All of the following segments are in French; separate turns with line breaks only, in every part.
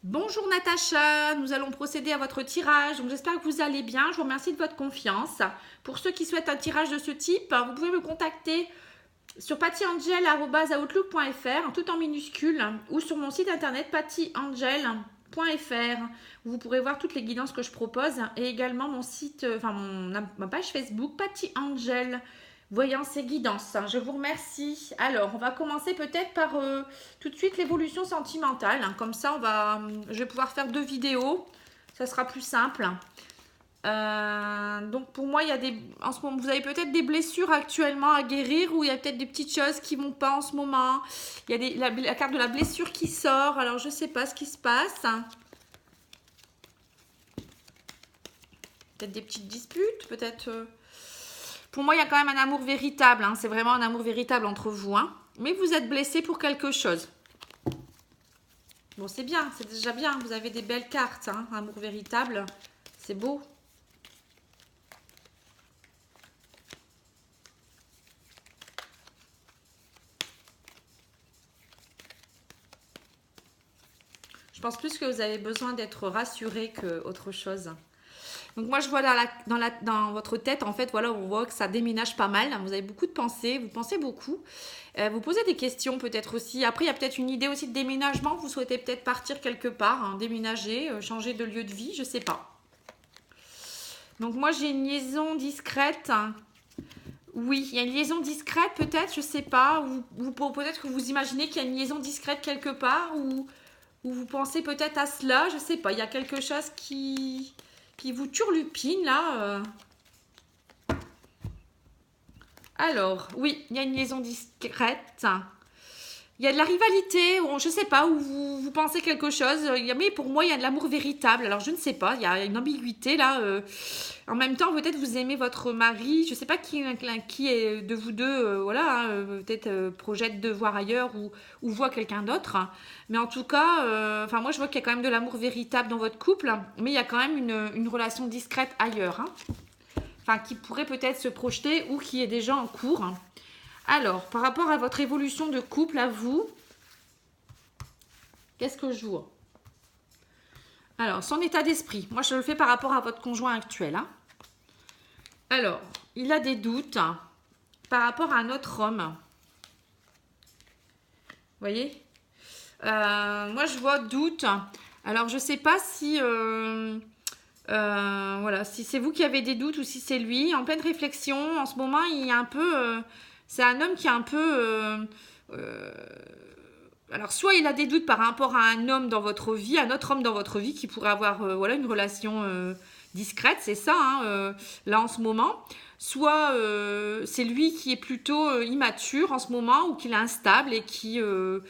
Bonjour Natacha, nous allons procéder à votre tirage. Donc j'espère que vous allez bien. Je vous remercie de votre confiance. Pour ceux qui souhaitent un tirage de ce type, vous pouvez me contacter sur pattyangel@outlook.fr, tout en minuscule, ou sur mon site internet pattyangel.fr. Vous pourrez voir toutes les guidances que je propose et également mon site, ma page Facebook Patty Angel. Voyant ces guidances, je vous remercie. Alors, on va commencer peut-être par tout de suite l'évolution sentimentale. Comme ça, je vais pouvoir faire 2 vidéos. Ça sera plus simple. Donc pour moi, en ce moment, vous avez peut-être des blessures actuellement à guérir ou il y a peut-être des petites choses qui vont pas en ce moment. Il y a la carte de la blessure qui sort. Alors je sais pas ce qui se passe. Peut-être des petites disputes, peut-être. Pour moi, il y a quand même un amour véritable. C'est vraiment un amour véritable entre vous. Mais vous êtes blessé pour quelque chose. Bon, c'est bien, c'est déjà bien. Vous avez des belles cartes. Amour véritable, c'est beau. Je pense plus que vous avez besoin d'être rassuré qu'autre chose. Donc moi je vois dans votre tête, en fait, voilà, on voit que ça déménage pas mal. Vous avez beaucoup de pensées, vous pensez beaucoup. Vous posez des questions peut-être aussi. Après, il y a peut-être une idée aussi de déménagement. Vous souhaitez peut-être partir quelque part, déménager, changer de lieu de vie, je sais pas. Donc moi j'ai une liaison discrète. Oui, il y a une liaison discrète peut-être, je sais pas. Ou peut-être que vous imaginez qu'il y a une liaison discrète quelque part. Ou vous pensez peut-être à cela, je sais pas. Il y a quelque chose qui vous turlupine là. Alors, oui, il y a une liaison discrète. Il y a de la rivalité, je ne sais pas, où vous pensez quelque chose. Mais pour moi, il y a de l'amour véritable. Alors, je ne sais pas, il y a une ambiguïté là. En même temps, peut-être vous aimez votre mari. Je ne sais pas qui est de vous deux, voilà, peut-être projette de voir ailleurs ou voit quelqu'un d'autre. Mais en tout cas, moi, je vois qu'il y a quand même de l'amour véritable dans votre couple. Mais il y a quand même une relation discrète ailleurs. Qui pourrait peut-être se projeter ou qui est déjà en cours. Alors, par rapport à votre évolution de couple, à vous, qu'est-ce que je vois? Alors, son état d'esprit. Moi, je le fais par rapport à votre conjoint actuel. Alors, il a des doutes par rapport à un autre homme. Vous voyez? Moi, je vois doute. Alors, je ne sais pas si... voilà, si c'est vous qui avez des doutes ou si c'est lui. En pleine réflexion, en ce moment, il y a un peu... c'est un homme qui est un peu... alors, soit il a des doutes par rapport à un homme dans votre vie, un autre homme dans votre vie qui pourrait avoir voilà, une relation discrète, c'est ça, là en ce moment. Soit c'est lui qui est plutôt immature en ce moment ou qu'il est instable et qui ne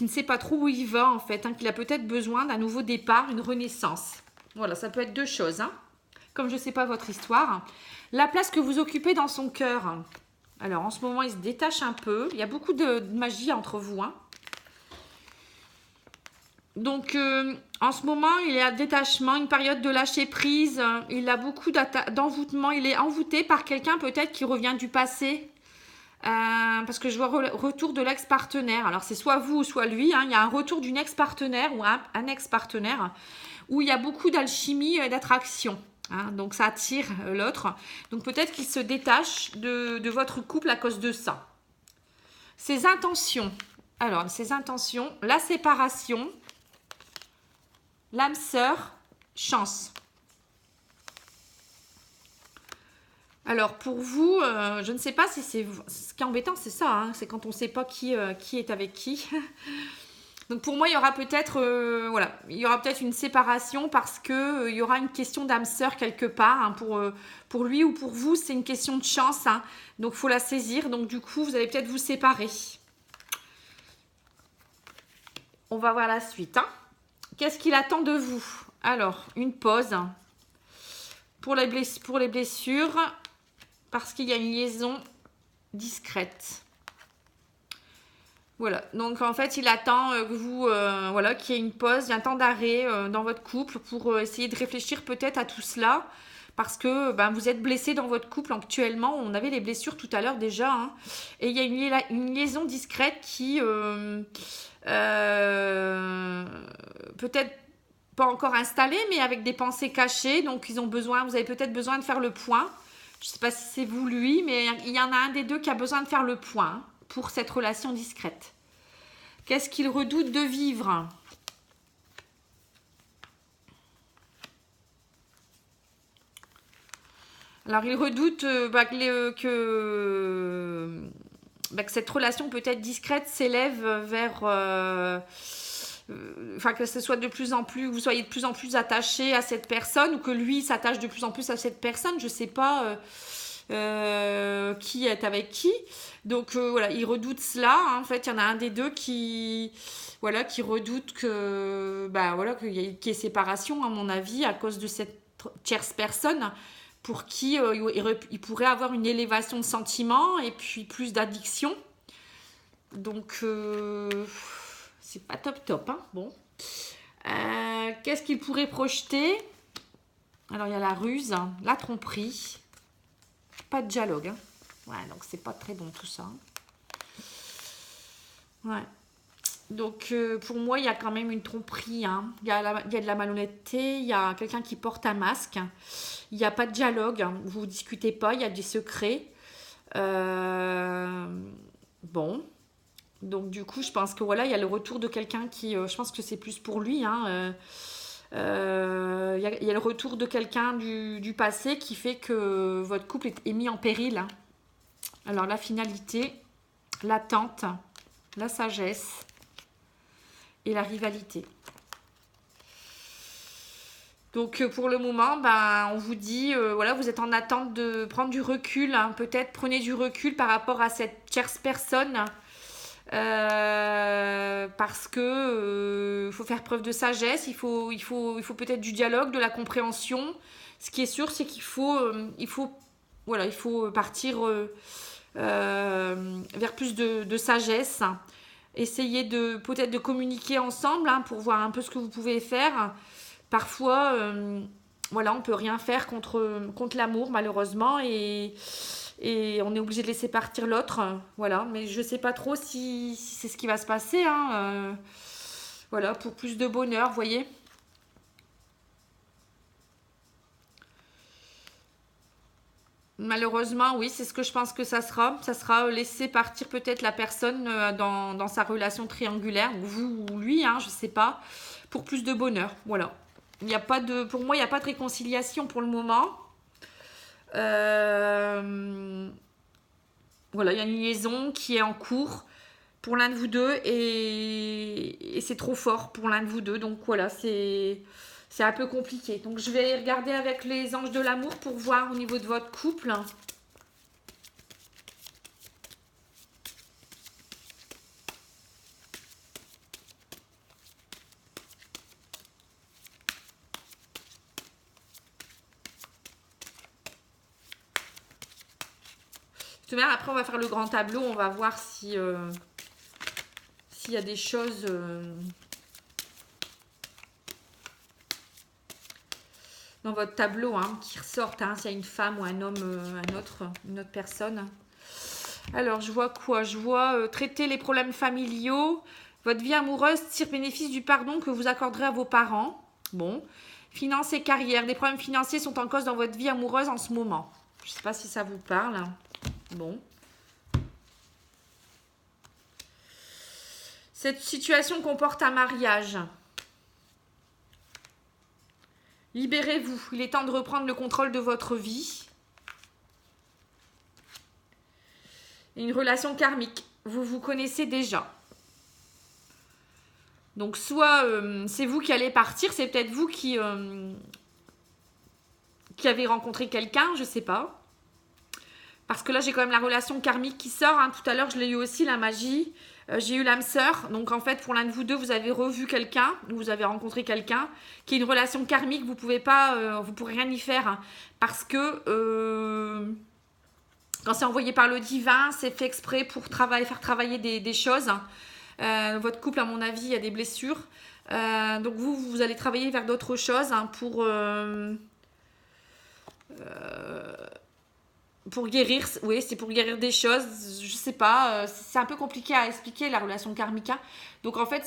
sait pas trop où il va en fait, qu'il a peut-être besoin d'un nouveau départ, une renaissance. Voilà, ça peut être deux choses. Comme je ne sais pas votre histoire. La place que vous occupez dans son cœur. Alors, en ce moment, il se détache un peu. Il y a beaucoup de magie entre vous. Donc, en ce moment, il est à détachement, une période de lâcher prise. Il a beaucoup d'envoûtement. Il est envoûté par quelqu'un peut-être qui revient du passé. Parce que je vois retour de l'ex-partenaire. Alors, c'est soit vous ou soit lui. Il y a un retour d'une ex-partenaire ou un ex-partenaire où il y a beaucoup d'alchimie et d'attraction. Donc ça attire l'autre. Donc peut-être qu'il se détache de votre couple à cause de ça. Ses intentions. Alors, ses intentions, la séparation, l'âme sœur, chance. Alors pour vous, je ne sais pas si c'est... Ce qui est embêtant, c'est ça. C'est quand on ne sait pas qui est avec qui. Donc pour moi, il y aura peut-être il y aura peut-être une séparation parce que il y aura une question d'âme sœur quelque part pour lui ou pour vous, c'est une question de chance. Donc il faut la saisir. Donc du coup, vous allez peut-être vous séparer. On va voir la suite. Qu'est-ce qu'il attend de vous? Alors, une pause pour les blessures parce qu'il y a une liaison discrète. Voilà, donc en fait, il attend que vous, qu'il y ait une pause, un temps d'arrêt dans votre couple pour essayer de réfléchir peut-être à tout cela. Parce que vous êtes blessé dans votre couple actuellement. On avait les blessures tout à l'heure déjà. Et il y a une liaison discrète qui peut-être pas encore installés, mais avec des pensées cachées. Donc, vous avez peut-être besoin de faire le point. Je ne sais pas si c'est vous, lui, mais il y en a un des deux qui a besoin de faire le point pour cette relation discrète. Qu'est-ce qu'il redoute de vivre? Alors, il redoute que cette relation peut-être discrète s'élève vers... que ce soit de plus en plus, vous soyez de plus en plus attaché à cette personne ou que lui s'attache de plus en plus à cette personne. Je ne sais pas qui est avec qui. Donc, voilà, il redoute cela. Hein. En fait, il y en a un des deux qui redoute qu'il y ait séparation, à mon avis, à cause de cette tierce personne pour qui il pourrait avoir une élévation de sentiments et puis plus d'addiction. Donc, c'est pas top, hein. Bon. Qu'est-ce qu'il pourrait projeter? Alors, il y a la ruse, hein, la tromperie. Pas de dialogue, hein. Ouais, donc c'est pas très bon tout ça. Ouais. Donc, pour moi, il y a quand même une tromperie. Hein. Il y a de la malhonnêteté, il y a quelqu'un qui porte un masque. Il n'y a pas de dialogue, hein. Vous ne discutez pas, il y a des secrets. Bon. Donc, du coup, je pense que voilà, il y a le retour de quelqu'un qui... je pense que c'est plus pour lui. Hein. Il y a le retour de quelqu'un du passé qui fait que votre couple est mis en péril. Hein. Alors, la finalité, l'attente, la sagesse et la rivalité. Donc, pour le moment, on vous dit, vous êtes en attente de prendre du recul. Hein. Peut-être prenez du recul par rapport à cette tierce personne. Parce que faut faire preuve de sagesse. Il faut peut-être du dialogue, de la compréhension. Ce qui est sûr, c'est qu'il faut partir vers plus de sagesse. Essayez peut-être de communiquer ensemble pour voir un peu ce que vous pouvez faire. Parfois, on peut rien faire contre l'amour, malheureusement, et on est obligé de laisser partir l'autre. Voilà, mais je sais pas trop si c'est ce qui va se passer. Hein. Pour plus de bonheur, vous voyez. Malheureusement, oui, c'est ce que je pense que ça sera. Ça sera laisser partir peut-être la personne dans sa relation triangulaire, ou vous ou lui, hein, je sais pas, pour plus de bonheur. Voilà. Pour moi, il n'y a pas de réconciliation pour le moment. Il y a une liaison qui est en cours pour l'un de vous deux et c'est trop fort pour l'un de vous deux. Donc voilà, c'est un peu compliqué. Donc je vais regarder avec les anges de l'amour pour voir au niveau de votre couple. Après, on va faire le grand tableau. On va voir s'il y a des choses dans votre tableau qui ressortent. S'il y a une femme ou un homme, une autre personne. Alors, je vois quoi? Je vois traiter les problèmes familiaux. Votre vie amoureuse tire bénéfice du pardon que vous accorderez à vos parents. Bon. Finances et carrière. Des problèmes financiers sont en cause dans votre vie amoureuse en ce moment. Je ne sais pas si ça vous parle. Bon. Cette situation comporte un mariage. Libérez-vous. Il est temps de reprendre le contrôle de votre vie. Une relation karmique. Vous vous connaissez déjà. Donc, soit c'est vous qui allez partir, c'est peut-être vous qui avez rencontré quelqu'un, je ne sais pas. Parce que là, j'ai quand même la relation karmique qui sort. Tout à l'heure, je l'ai eu aussi, la magie. J'ai eu l'âme sœur. Donc, en fait, pour l'un de vous deux, vous avez revu quelqu'un. Vous avez rencontré quelqu'un qui est une relation karmique. Vous pourrez rien y faire. Parce que quand c'est envoyé par le divin, c'est fait exprès pour faire travailler des choses. Votre couple, à mon avis, il y a des blessures. Donc, vous allez travailler vers d'autres choses pour... Pour guérir, oui, c'est pour guérir des choses, je sais pas, c'est un peu compliqué à expliquer la relation karmique, hein. Donc en fait,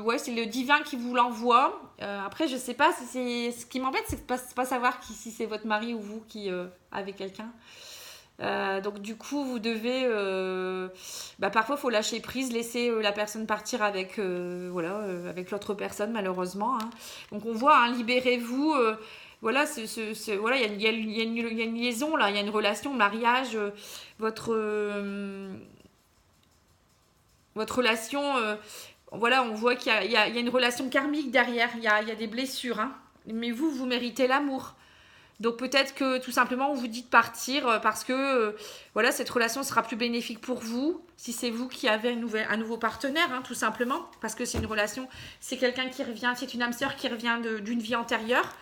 ouais, c'est le divin qui vous l'envoie. Après, je sais pas, ce qui m'embête, c'est de pas savoir si c'est votre mari ou vous qui avez quelqu'un. Donc du coup, vous devez, parfois, il faut lâcher prise, laisser la personne partir avec, avec l'autre personne, malheureusement, hein. Donc on voit, hein, libérez-vous. Voilà, voilà, il y a une liaison là, il y a une relation, mariage, votre, votre relation, voilà, on voit qu'il y a, il y a une relation karmique derrière, il y a des blessures, hein. Mais vous méritez l'amour. Donc peut-être que tout simplement, vous dites partir parce que voilà, cette relation sera plus bénéfique pour vous si c'est vous qui avez un nouveau partenaire, hein, tout simplement. Parce que c'est une relation, c'est quelqu'un qui revient, c'est une âme sœur qui revient d'une vie antérieure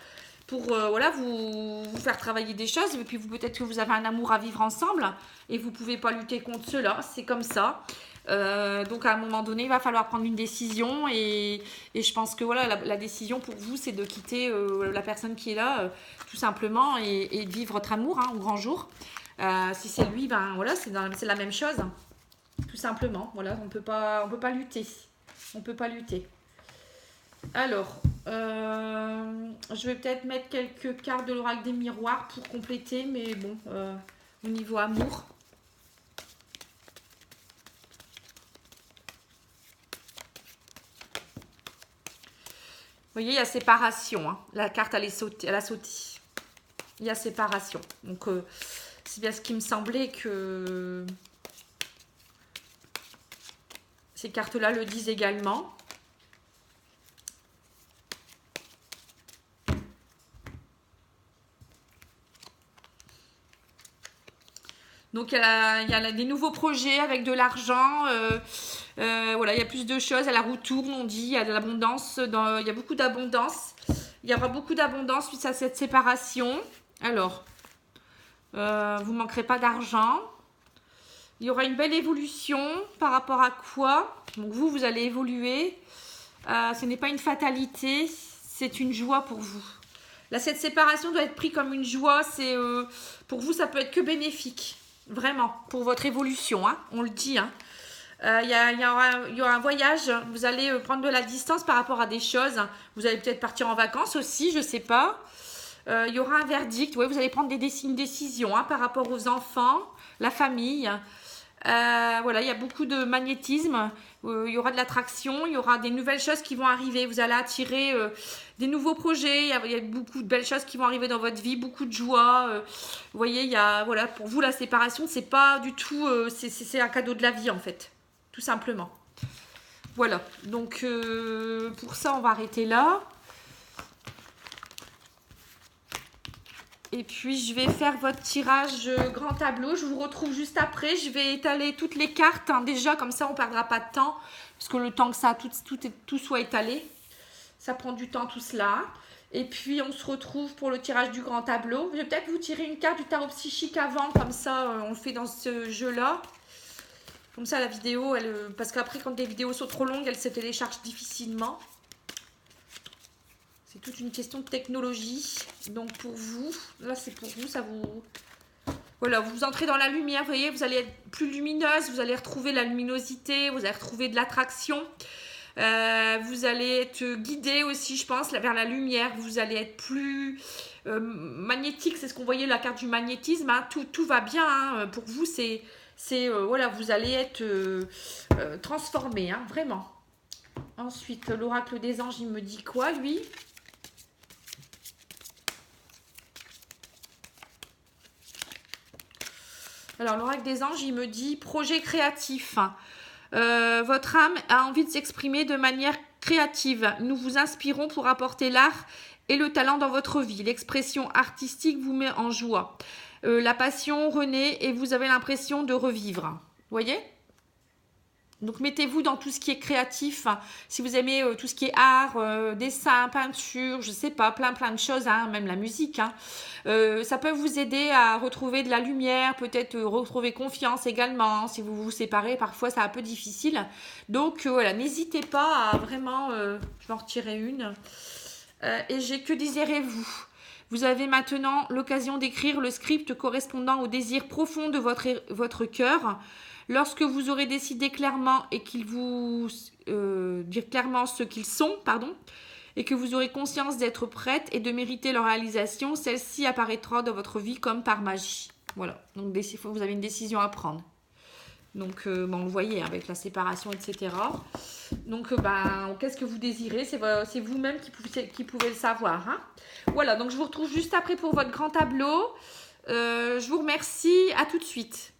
pour voilà, vous faire travailler des choses. Et puis peut-être que vous avez un amour à vivre ensemble et vous ne pouvez pas lutter contre cela, c'est comme ça. Donc à un moment donné, il va falloir prendre une décision et je pense que voilà, la décision pour vous, c'est de quitter la personne qui est là, tout simplement, et de vivre votre amour, hein, au grand jour. Si c'est lui, ben voilà, c'est la même chose, tout simplement. Voilà, on peut pas lutter, on peut pas lutter. Alors, je vais peut-être mettre quelques cartes de l'oracle des miroirs pour compléter, mais bon, au niveau amour. Vous voyez, il y a séparation, hein. La carte, elle a sauté. Il y a séparation. Donc, c'est bien ce qui me semblait que ces cartes-là le disent également. Donc, il y a des nouveaux projets avec de l'argent. Voilà, il y a plus de choses. La roue tourne, on dit. Il y a de l'abondance. Il y a beaucoup d'abondance. Il y aura beaucoup d'abondance suite à cette séparation. Alors, vous ne manquerez pas d'argent. Il y aura une belle évolution par rapport à quoi? Donc, vous allez évoluer. Ce n'est pas une fatalité. C'est une joie pour vous. Là, cette séparation doit être prise comme une joie. Pour vous, ça peut être que bénéfique. Vraiment, pour votre évolution, hein, on le dit. Hein. Il y aura un voyage. Vous allez prendre de la distance par rapport à des choses. Vous allez peut-être partir en vacances aussi, je ne sais pas. Il y aura un verdict. Ouais, vous allez prendre une décision, hein, par rapport aux enfants, la famille. Voilà, il y a beaucoup de magnétisme. Il y aura de l'attraction. Il y aura des nouvelles choses qui vont arriver. Vous allez attirer des nouveaux projets. Il y a beaucoup de belles choses qui vont arriver dans votre vie. Beaucoup de joie. Vous voyez, voilà, pour vous, la séparation, c'est pas du tout... c'est un cadeau de la vie, en fait. Tout simplement. Voilà. Donc, pour ça, on va arrêter là. Et puis, je vais faire votre tirage grand tableau. Je vous retrouve juste après. Je vais étaler toutes les cartes, hein, déjà. Comme ça, on ne perdra pas de temps. Parce que le temps que ça, tout soit étalé. Ça prend du temps, tout cela. Et puis, on se retrouve pour le tirage du grand tableau. Je vais peut-être vous tirer une carte du tarot psychique avant. Comme ça, on le fait dans ce jeu-là. Comme ça, la vidéo, parce qu'après, quand des vidéos sont trop longues, elles se téléchargent difficilement. C'est toute une question de technologie. Donc, pour vous, là, c'est pour vous, ça vous... Voilà, vous entrez dans la lumière, vous voyez, vous allez être plus lumineuse, vous allez retrouver la luminosité, vous allez retrouver de l'attraction. Vous allez être guidé aussi, je pense, vers la lumière. Vous allez être plus magnétique, c'est ce qu'on voyait, la carte du magnétisme. Hein. Tout va bien, hein. Pour vous, voilà, vous allez être transformé, hein, vraiment. Ensuite, l'oracle des anges, il me dit quoi, lui? Alors, l'oracle des anges, il me dit projet créatif. Votre âme a envie de s'exprimer de manière créative. Nous vous inspirons pour apporter l'art et le talent dans votre vie. L'expression artistique vous met en joie. La passion renaît et vous avez l'impression de revivre. Vous voyez? Donc, mettez-vous dans tout ce qui est créatif. Si vous aimez tout ce qui est art, dessin, peinture, je sais pas, plein de choses, hein, même la musique. Hein. Ça peut vous aider à retrouver de la lumière, peut-être retrouver confiance également. Si vous vous séparez, parfois, c'est un peu difficile. Donc, voilà, n'hésitez pas à vraiment... je vais en retirer une. Et j'ai que désirez-vous. Vous avez maintenant l'occasion d'écrire le script correspondant au désir profond de votre cœur. Lorsque vous aurez décidé clairement et qu'ils vous dire clairement ce qu'ils sont, et que vous aurez conscience d'être prête et de mériter leur réalisation, celle-ci apparaîtra dans votre vie comme par magie. Voilà, donc vous avez une décision à prendre. Donc, on le voyait avec la séparation, etc. Donc, qu'est-ce que vous désirez? C'est vous-même qui pouvez le savoir. Hein. Voilà, donc je vous retrouve juste après pour votre grand tableau. Je vous remercie, à tout de suite.